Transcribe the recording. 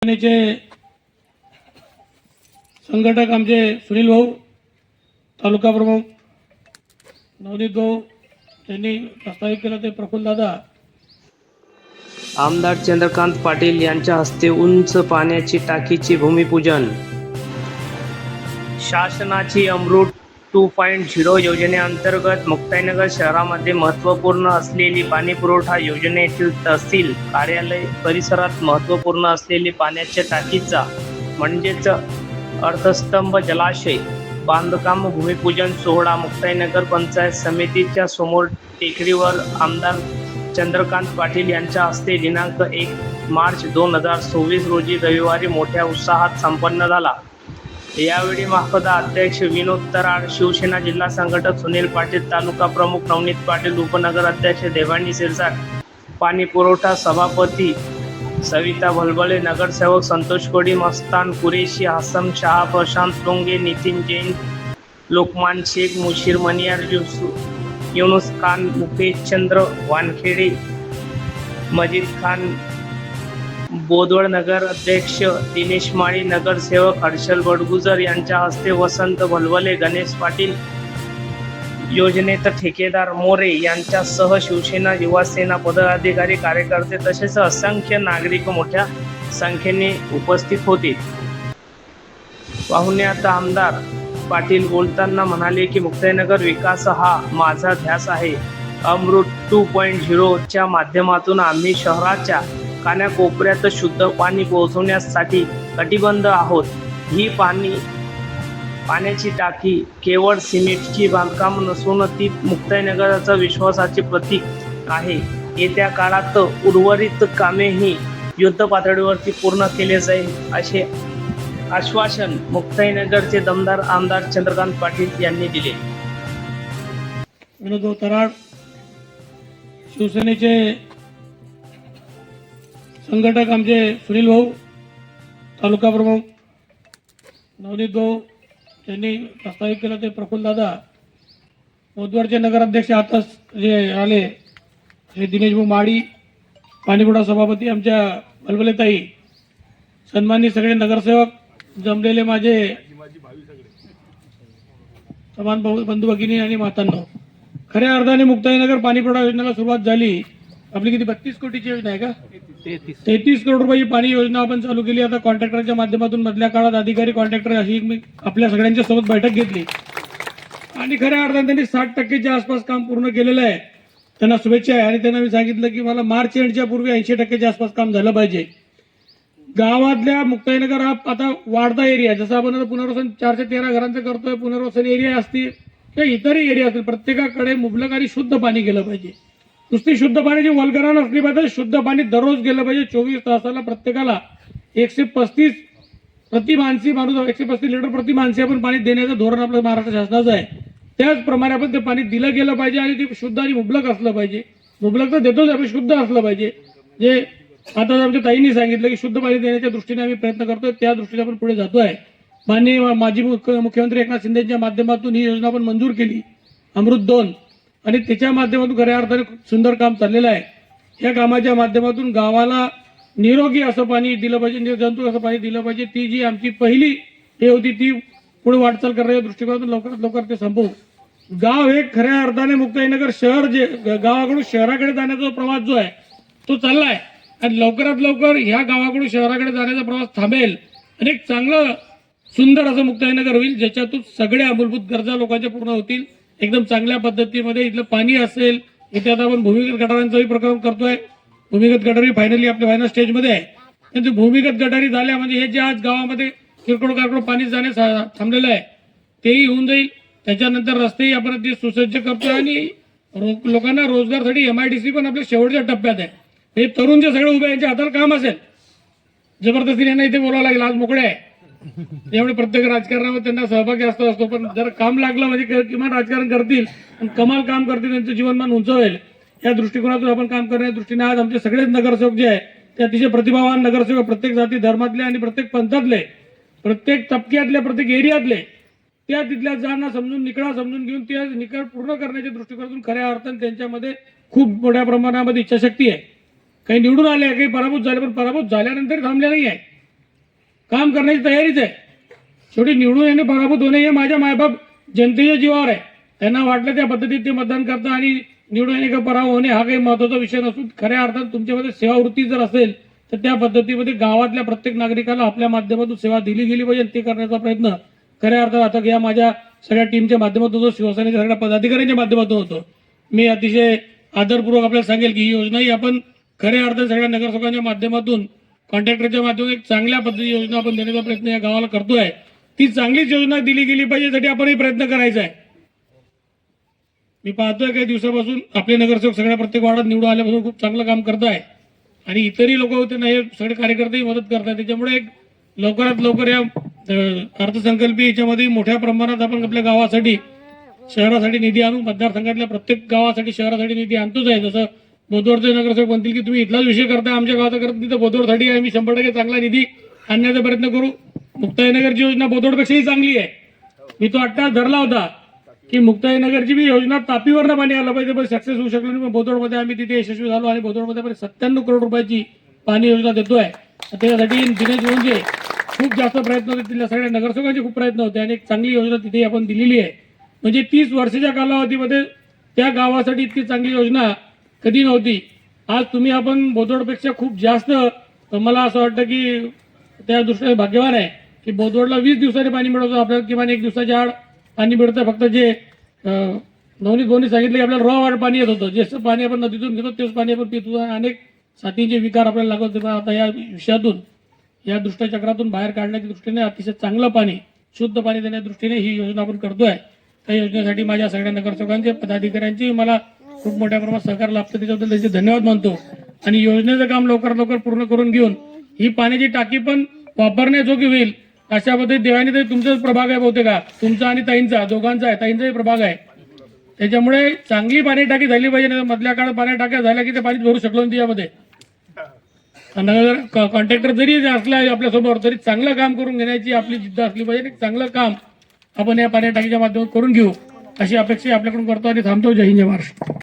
सेनेचे संघटक आमचे सुनील भाऊ, तालुका प्रमुख नवनीत भाऊ त्यांनी प्रस्तावित केलं ते प्रफुल्ल दादा. आमदार चंद्रकांत पाटील यांच्या हस्ते उंच पाण्याची टाकीचे भूमिपूजन. शासनाची अमृत 2.0 योजनेअंतर्गत मुक्ताईनगर शहरामध्ये महत्त्वपूर्ण असलेली पाणीपुरवठा योजनेतील तहसील कार्यालय परिसरात महत्त्वपूर्ण असलेली पाण्याच्या टाकीचा म्हणजेच अर्थस्तंभ जलाशय बांधकाम भूमिपूजन सोहळा मुक्ताईनगर पंचायत समितीच्या समोर टेकडीवर आमदार चंद्रकांत पाटील यांच्या हस्ते दिनांक 1 मार्च 2026 रोजी रविवारी मोठ्या उत्साहात संपन्न झाला. यावेळी महापदा अध्यक्ष विनोद तराड, शिवसेना जिल्हा संघटक सुनील पाटील, तालुका प्रमुख नवनीत पाटील, उपनगर अध्यक्ष देवानी शिरसाट, पाणी पुरवठा सभापती सविता भलबळे, नगरसेवक संतोष कोडी, मस्तान कुरेशी, हसन शाह, प्रशांत टोंगे, नितीन जैन, लोकमान शेख, मुशीर मनियार, युनुस खान, मुकेश चंद्र वानखेडे, मजीद खान बोदवड, नगर अध्यक्ष दिनेश माळी, नगरसेवक हर्षल बडगुजर यांच्या हस्ते वसंत भलवले, गणेश पाटील, योजनेत ठेकेदार मोरे यांच्यासह शिवसेना युवासेना पदाधिकारी, कार्यकर्ते तसेच असंख्य नागरिक मोठ्या संख्येने उपस्थित होते. पाहुण्यात आमदार पाटील बोलताना म्हणाले की मुक्ताईनगर विकास हा माझा ध्यास आहे. अमृत 2.0 च्या माध्यमातून आम्ही शहराच्या कानाकोपऱ्यात शुद्ध पाणी पोहोचवण्यासाठी कटिबद्ध आहोत. ही पाण्याची टाकी केवळ सिमेंटची बांधकाम नसून ती मुक्ताईनगरचा विश्वासाचे प्रतीक आहे. येत्या काळात उर्वरित कामेही युद्ध पातळीवरती पूर्ण केले जाईल असे आश्वासन मुक्ताईनगरचे दमदार आमदार चंद्रकांत पाटील यांनी दिले. विनोद भाऊ तराड, शिवसेनेचे संघटक आमचे सुनील भाऊ, तालुका प्रमुख नवनीत भाऊ त्यांनी प्रस्तावित केलं ते प्रफुल्ल दादा. बोदवडचे नगराध्यक्ष आताच जे आले श्री दिनेश भाऊ माळी, पाणीपुरवठा सभापती आमच्या भलभलेताई, सन्माननीय सगळे नगरसेवक, जमलेले माझे समान बंधू भगिनी आणि मातांनो, खऱ्या अर्थाने मुक्ताईनगर पाणीपुरवठा योजनेला सुरुवात झाली. आपली किती 32 कोटीची योजना आहे का? 33 करोड रुपयाची पाणी योजना आपण चालू केली. आता कॉन्ट्रॅक्टरच्या माध्यमातून मधल्या काळात अधिकारी कॉन्ट्रॅक्टर अशी मी आपल्या सगळ्यांच्या सोबत बैठक घेतली आणि खऱ्या अर्थाने त्यांनी 60% आसपास काम पूर्ण केलेलं आहे. त्यांना शुभेच्छा आहे. आणि त्यांना मी सांगितलं की मला मार्च एंडच्या पूर्वी 80% आसपास काम झालं पाहिजे. गावातल्या मुक्ताईनगर हा आता वाढता एरिया, जसं आपण आता पुनर्वसन 413 घरांचं करतोय, पुनर्वसन एरिया असतील किंवा इतरही एरिया असतील, प्रत्येकाकडे मुबलक आणि शुद्ध पाणी गेलं पाहिजे. नुसती शुद्ध पाण्याची वल्गना नसली पाहिजे, शुद्ध पाणी दररोज गेलं पाहिजे. 24 तासाला प्रत्येकाला 135 प्रति माणसी माणूस 135 लिटर प्रति माणसी आपण पाणी देण्याचं धोरण आपलं महाराष्ट्र शासनाचं आहे. त्याचप्रमाणे आपण ते पाणी दिलं गेलं पाहिजे आणि ते शुद्ध आणि मुबलक असलं पाहिजे. मुबलक तर देतोच, आपण शुद्ध असलं पाहिजे. जे आता आमच्या ताईंनी सांगितलं की शुद्ध पाणी देण्याच्या दृष्टीने आम्ही प्रयत्न करतोय, त्या दृष्टीने आपण पुढे जातोय. माननीय माजी मुख्यमंत्री एकनाथ शिंदेच्या माध्यमातून ही योजना आपण मंजूर केली, अमृत 2, आणि त्याच्या माध्यमातून खऱ्या अर्थाने खूप सुंदर काम चाललेलं आहे. या कामाच्या माध्यमातून गावाला निरोगी असं पाणी दिलं पाहिजे, निर्जंतुक असं पाणी दिलं पाहिजे. ती जी आमची पहिली हे होती ती पुढे वाटचाल करण्याच्या दृष्टिकोनातून लवकरात लवकर ते संपवू. गाव हे खऱ्या अर्थाने मुक्ताईनगर शहर जे गावाकडून शहराकडे जाण्याचा प्रवास जो आहे तो चाललाय आणि लवकरात लवकर ह्या गावाकडून शहराकडे जाण्याचा प्रवास थांबेल आणि एक चांगलं सुंदर असं मुक्ताईनगर होईल, ज्याच्यातून सगळ्या मूलभूत गरजा लोकांच्या पूर्ण होतील एकदम चांगल्या पद्धतीमध्ये. इथलं पाणी असेल, इथे आता आपण भूमिगत गटारांचाही प्रकरण करतोय. भूमिगत गटारी फायनली आपल्या फायनल स्टेजमध्ये आहे. त्यांचे भूमिगत गटारी झाल्या म्हणजे हे जे आज गावामध्ये किरकोळ कारकोळ पाणी जाणे थांबलेलं आहे तेही होऊन जाईल. त्याच्यानंतर रस्तेही आपण ते सुसज्ज करतोय आणि लोकांना रोजगारसाठी MIDC पण आपल्या शेवटच्या टप्प्यात आहे. हे तरुण जे सगळे उभे यांच्या हाताला काम असेल, जबरदस्तीने यांना इथे बोलावं लागेल, आज मोकळे आहे. त्यामुळे प्रत्येक राजकारणामध्ये त्यांना सहभागी असतो, पण जर काम लागलं म्हणजे किमान राजकारण करतील आणि कमाल काम करतील, त्यांचं जीवनमान उंच होईल. या दृष्टिकोनातून आपण काम करण्याच्या दृष्टीने आज आमचे सगळेच नगरसेवक जे आहे ते अतिशय प्रतिभावान नगरसेवक, प्रत्येक जाती धर्मातले आणि प्रत्येक पंथातले, प्रत्येक तबक्यातले, प्रत्येक एरियातले, त्या तिथल्या जाणं समजून निकडा समजून घेऊन ते निकड पूर्ण करण्याच्या दृष्टिकोनातून खऱ्या अर्थाने त्यांच्यामध्ये खूप मोठ्या प्रमाणामध्ये इच्छाशक्ती आहे. काही निवडून आले, काही पराभूत झाले, पण पराभूत झाल्यानंतर थांबले नाही आहे. काम करण्याची तयारीच आहे. शेवटी निवडून येणे पराभूत होणे हे माझ्या मायबाप जनतेच्या जीवावर आहे. त्यांना वाटलं त्या पद्धतीत ते मतदान करतात आणि निवडून येणे का पराभव होणे हा काही महत्वाचा विषय नसून खऱ्या अर्थात तुमच्यामध्ये सेवावृत्ती जर असेल तर त्या पद्धतीमध्ये गावातल्या प्रत्येक नागरिकाला आपल्या माध्यमातून सेवा दिली गेली पाहिजे. ते करण्याचा प्रयत्न खऱ्या अर्थात आता या माझ्या सगळ्या टीमच्या माध्यमातून होतो, शिवसेनेच्या सगळ्या पदाधिकाऱ्यांच्या माध्यमातून होतो. मी अतिशय आदरपूर्वक आपल्याला सांगेल की ही योजना ही आपण खऱ्या अर्थात सगळ्या नगरसेवकांच्या माध्यमातून कॉन्ट्रॅक्टरच्या माध्यमातून एक चांगल्या पद्धती योजना आपण देण्याचा प्रयत्न या गावाला करतोय. ती चांगलीच योजना दिली गेली पाहिजे यासाठी आपणही प्रयत्न करायचा आहे. मी पाहतोय काही दिवसापासून आपले नगरसेवक सगळ्या प्रत्येक वार्डात निवडून आल्यापासून खूप चांगलं काम करत आहे आणि इतरही लोक होते ना हे सगळे कार्यकर्तेही मदत करतात. त्याच्यामुळे एक लवकरात लवकर या अर्थसंकल्पीय याच्यामध्ये मोठ्या प्रमाणात आपण आपल्या गावासाठी शहरासाठी निधी आणू. मतदारसंघातल्या प्रत्येक गावासाठी शहरासाठी निधी आणतोच आहे. जसं बोदवडचे नगरसेवक म्हणतील की तुम्ही इथलाच विषय करता आमच्या गावाचा करत तिथं बोदवडसाठी आहे. मी 100% चांगला निधी आणण्याचा प्रयत्न करू. मुक्ताईनगरची योजना बोदवडपेक्षाही चांगली आहे. मी तो अट्टास धरला होता की मुक्ताईनगरची बी योजना तापीवरनं पाणी आलं पाहिजे पण सक्सेस होऊ शकलो नाही. पण बोदवडमध्ये आम्ही तिथे यशस्वी झालो आणि बोदवडमध्ये 97 करोड रुपयाची पाणी योजना देतोय. त्यासाठी दिनेश म्हणजे खूप जास्त प्रयत्न होते. तिथल्या सगळ्या नगरसेवकांचे खूप प्रयत्न होते आणि एक चांगली योजना तिथे आपण दिलेली आहे. म्हणजे 30 वर्षाच्या कालावधीमध्ये त्या गावासाठी इतकी चांगली योजना कधी नव्हती. आज तुम्ही आपण बोदवडपेक्षा खूप जास्त मला असं वाटतं की त्या दृष्टीने भाग्यवान आहे की बोदवडला 20 दिवसांनी पाणी मिळवतो. आपल्याला किमान 1 दिवसाच्या आड पाणी मिळतं. फक्त जे नवनीत भाऊंनी सांगितलं की आपल्याला रॉ पाणी येत होतं. जे पाणी आपण नदीतून घेतो तेच पाणी आपण पित होतो. अनेक साथीचे विकार आपल्याला लागत होते. आता या विषयातून या दुष्टचक्रातून बाहेर काढण्याच्या दृष्टीने अतिशय चांगलं पाणी शुद्ध पाणी देण्याच्या दृष्टीने ही योजना आपण करतोय. त्या योजनेसाठी माझ्या सगळ्या नगरसेवकांचे पदाधिकाऱ्यांची मला खूप मोठ्या प्रमाणात सहकार लाभतं. त्याच्याबद्दल त्यांचे धन्यवाद मानतो आणि योजनेचं काम लवकरात लवकर पूर्ण करून घेऊन ही पाण्याची टाकी पण वापरण्याजोगी होईल अशा पद्धतीत देवानी तरी तुमचाच प्रभाग आहे बहुतेक का तुमचा आणि ताईंचा दोघांचा आहे. ताईंचाही प्रभाग आहे. त्याच्यामुळे चांगली पाणी टाकी झाली पाहिजे. नाही मधल्या काळात पाणी टाक्या झाल्या की ते पाणी भरू शकलो नाही त्यामध्ये. कॉन्ट्रॅक्टर जरी असला आपल्यासमोर तरी चांगलं काम करून घेण्याची आपली जिद्द असली पाहिजे. चांगलं काम आपण या पाणी टाकीच्या माध्यमातून करून घेऊ अशी अपेक्षा आपल्याकडून करतो आणि थांबतो. जय हिंद जय महाराष्ट्र.